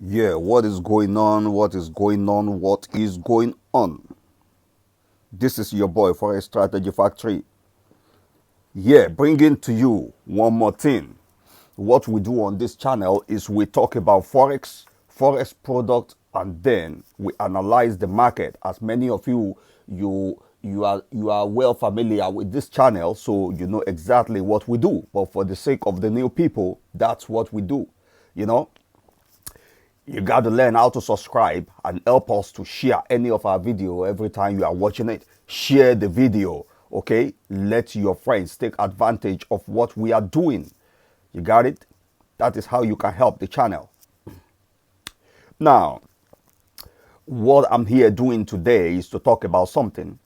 Yeah, what is going on? What is going on? What is going on? This is your boy, Forex Strategy Factory. Yeah, bringing to you one more thing. What we do on this channel is we talk about Forex product, and then we analyze the market. As many of you are well familiar with this channel, so you know exactly what we do. But for the sake of the new people, that's what we do. You know, you got to learn how to subscribe and help us to share any of our video every time you are watching it. Share the video, okay? Let your friends take advantage of what we are doing. You got it? That is how you can help the channel. Now, what I'm here doing today is to talk about something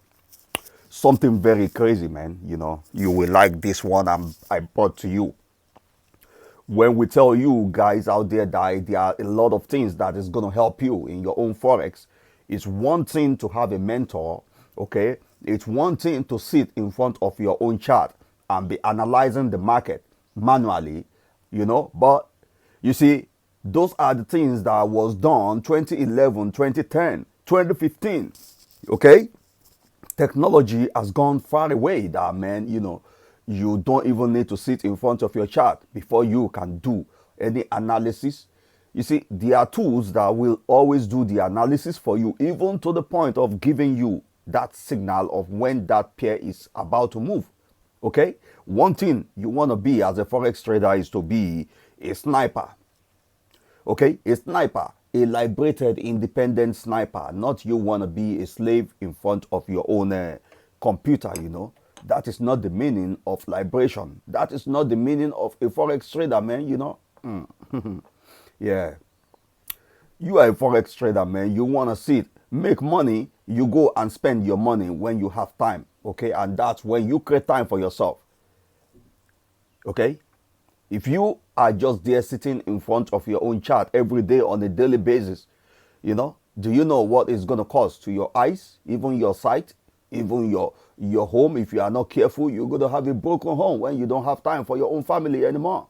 very crazy, man. You know, you will like this one I brought to you. When we tell you guys out there that there are a lot of things that is going to help you in your own forex, it's one thing to have a mentor, okay? It's one thing to sit in front of your own chart and be analyzing the market manually, you know. But you see, those are the things that was done 2011, 2010, 2015, okay? Technology has gone far away that, man, you know, you don't even need to sit in front of your chart before you can do any analysis. You see, there are tools that will always do the analysis for you, even to the point of giving you that signal of when that pair is about to move. Okay, one thing you want to be as a forex trader is to be a sniper. Okay, a sniper, a liberated, independent sniper. Not you want to be a slave in front of your own computer, you know. That is not the meaning of liberation. That is not the meaning of a forex trader, man, you know. Yeah. You are a forex trader, man. You want to sit, make money. You go and spend your money when you have time, okay? And that's when you create time for yourself, okay? If you are just there sitting in front of your own chart every day on a daily basis, you know, do you know what it's going to cost to your eyes, even your sight, even your home? If you are not careful, you're going to have a broken home when you don't have time for your own family anymore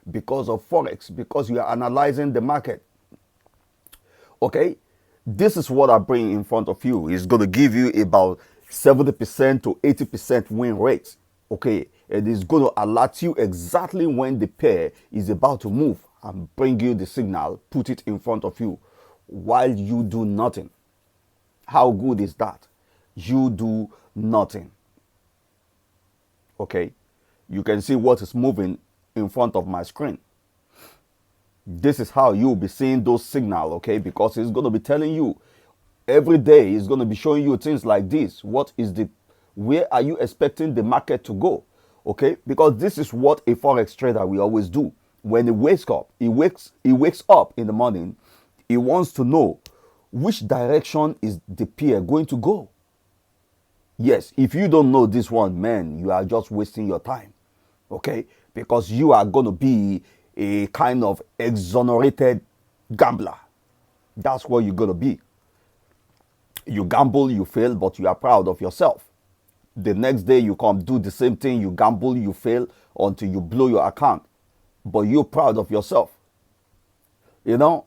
because of forex, because you are analyzing the market. Okay, this is what I bring in front of you. It's going to give you about 70% to 80% win rate. Okay, it is going to alert you exactly when the pair is about to move and bring you the signal, put it in front of you while you do nothing. How good is that? You do nothing. Okay, you can see what is moving in front of my screen. This is how you'll be seeing those signals, okay? Because it's going to be telling you every day, it's going to be showing you things like this. Where are you expecting the market to go? Okay? Because this is what a forex trader will always do. When he wakes up, he wakes up in the morning, he wants to know which direction is the pair going to go. Yes, if you don't know this one, man, you are just wasting your time. Okay? Because you are going to be a kind of exonerated gambler. That's what you're going to be. You gamble, you fail, but you are proud of yourself. The next day you come do the same thing, you gamble, you fail until you blow your account. But you're proud of yourself. You know,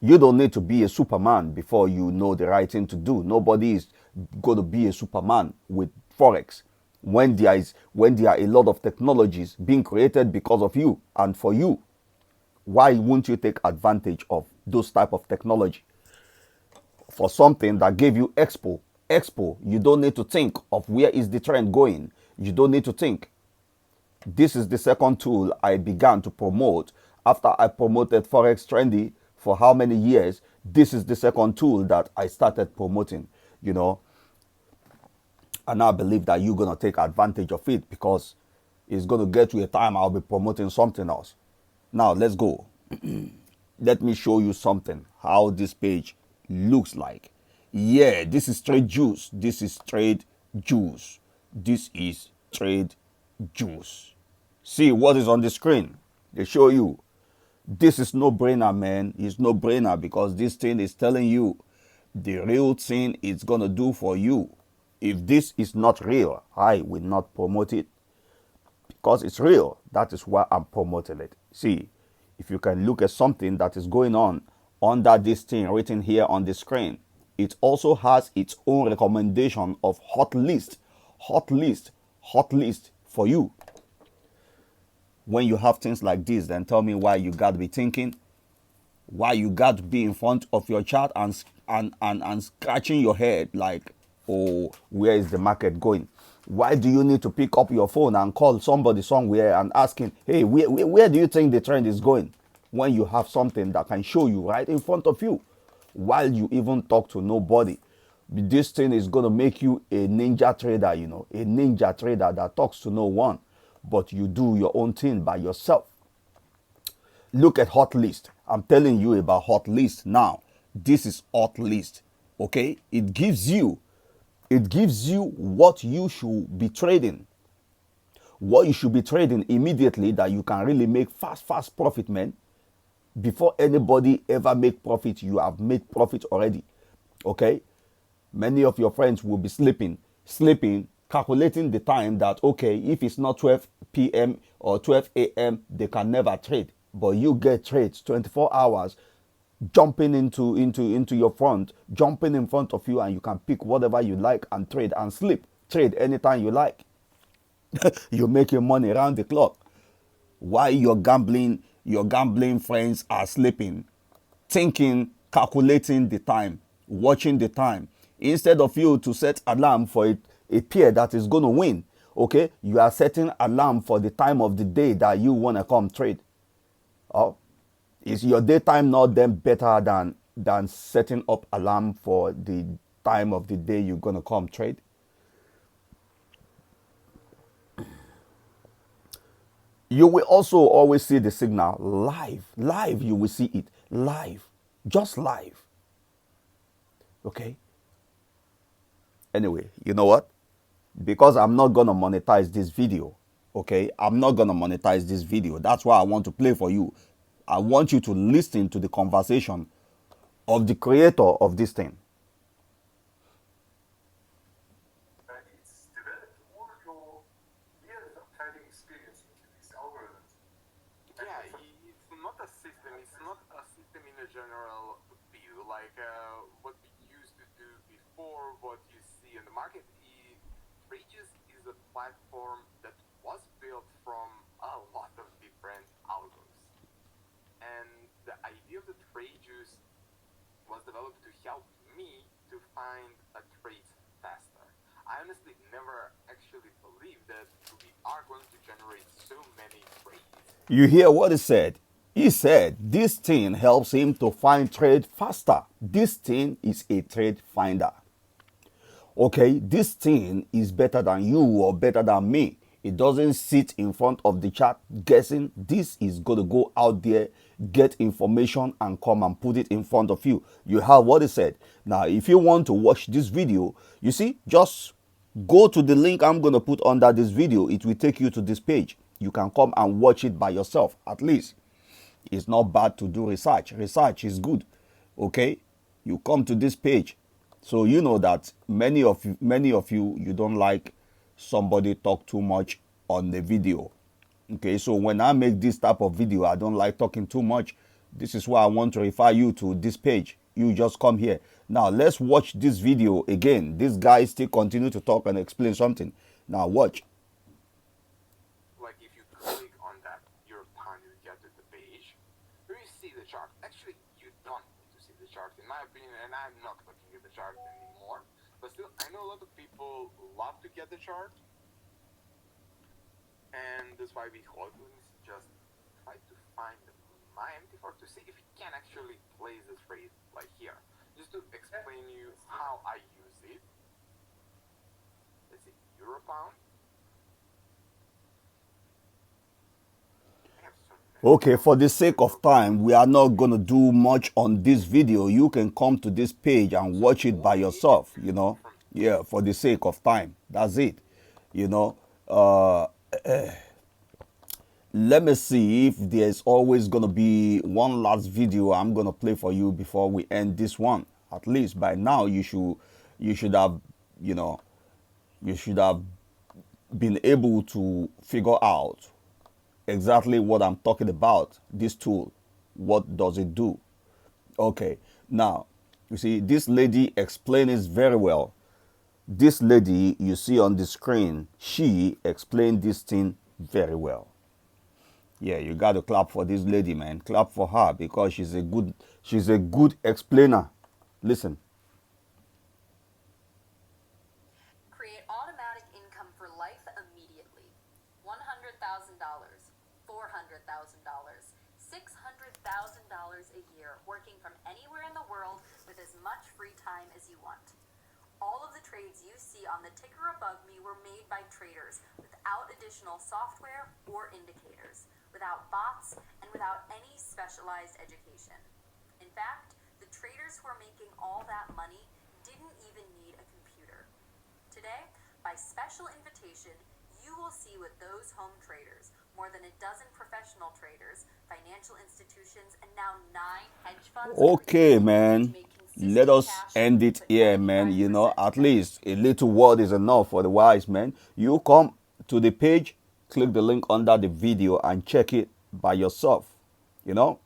you don't need to be a Superman before you know the right thing to do. Nobody is going to be a Superman with Forex when there are a lot of technologies being created because of you and for you. Why won't you take advantage of those type of technology? For something that gave you expo, you don't need to think of where is the trend going. You don't need to think. This is the second tool I began to promote after I promoted Forex Trendy for how many years. This is the second tool that I started promoting, you know. And I believe that you're going to take advantage of it because it's going to get to a time I'll be promoting something else. Now, let's go. Let me show you something, how this page looks like. Yeah, this is trade juice. This is trade juice. This is trade juice. See what is on the screen. They show you. This is no brainer, man. It's no brainer because this thing is telling you the real thing it's going to do for you. If this is not real, I will not promote it because it's real. That is why I'm promoting it. See, if you can look at something that is going on under this thing written here on the screen. It also has its own recommendation of hot list, hot list, hot list for you. When you have things like this, then tell me why you got to be thinking, why you got to be in front of your chart and scratching your head like, oh, where is the market going? Why do you need to pick up your phone and call somebody somewhere and asking, hey, where do you think the trend is going? When you have something that can show you right in front of you, while you even talk to nobody. This thing is going to make you a ninja trader, you know, a ninja trader that talks to no one, but you do your own thing by yourself. Look at hot list. I'm telling you about hot list now. This is hot list. Okay? It gives you what you should be trading. What you should be trading immediately that you can really make fast profit, man. Before anybody ever make profit, you have made profit already. Okay? Many of your friends will be sleeping, calculating the time that, okay, if it's not 12 p.m. or 12 a.m., they can never trade. But you get trades 24 hours jumping into your front, jumping in front of you, and you can pick whatever you like and trade and sleep. Trade anytime you like. You're making money around the clock. While your gambling friends are sleeping, thinking, calculating the time, watching the time. Instead of you to set alarm for a pair that is going to win, okay, you are setting alarm for the time of the day that you want to come trade. Oh, is your daytime not then better than setting up alarm for the time of the day you're going to come trade? You will also always see the signal live. You will see it live, just live. Okay. Anyway, you know what? Because I'm not gonna monetize this video. Okay, I'm not gonna monetize this video. That's why I want to play for you. I want you to listen to the conversation of the creator of this thing. It's developed all your years of trading experience into these algorithms. Yeah, it's not a system. It's not a system in a general view, like what we used to do before. What you see in the market, Trages is a platform that was built from a lot of different algos, and the idea of the Trages was developed to help me to find a trade faster. I honestly never actually believed that we are going to generate so many trades. You hear what he said? He said this thing helps him to find trade faster. This thing is a trade finder. Okay, this thing is better than you or better than me. It doesn't sit in front of the chart guessing. This is going to go out there, get information, and come and put it in front of you. You have what he said. Now, if you want to watch this video, you see, just go to the link I'm going to put under this video. It will take you to this page. You can come and watch it by yourself, at least. It's not bad to do research. Research is good. Okay? You come to this page. So you know that many of you, you don't like somebody talk too much on the video. Okay, so when I make this type of video, I don't like talking too much. This is why I want to refer you to this page. You just come here. Now let's watch this video again. This guy still continue to talk and explain something. Now watch. Like if you click on that Europe you get to the page where you see the chart. Actually, you don't need to see the chart, in my opinion, and I'm not looking at the chart anymore. But still, I know a lot of people love to get the chart, and that's why we Hoglins just try to find my MT4 to see if we can actually place the trade like here. Just to explain you how I use it. Let's see, Euro pound. Okay, for the sake of time, we are not going to do much on this video. You can come to this page and watch it by yourself, you know. Yeah, for the sake of time. That's it. You know, let me see if there's always going to be one last video I'm going to play for you before we end this one. At least by now you should have, you know, you should have been able to figure out exactly what I'm talking about. This tool, what does it do? Okay, now you see this lady explained it very well. This lady you see on the screen, she explained this thing very well. Yeah, you got to clap for this lady, man. Clap for her because she's a good explainer. Listen. Create automatic income for life immediately. $100,000, $400,000, $600,000 a year working from anywhere in the world with as much free time as you want. All of the trades you see on the ticker above me were made by traders without additional software or indicators, without bots, and without any specialized education. In fact, the traders who are making all that money didn't even need a computer. Today, by special invitation, you will see what those home traders, more than a dozen professional traders, financial institutions, and now 9 hedge funds Okay, to man. make Let consistent us cash end it put here, man. You know, 95% at together. least a little word is enough for the wise man. You come to the page, click the link under the video, and check it by yourself. You know,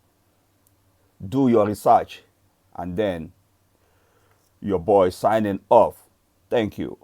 do your research, and then your boy signing off. Thank you.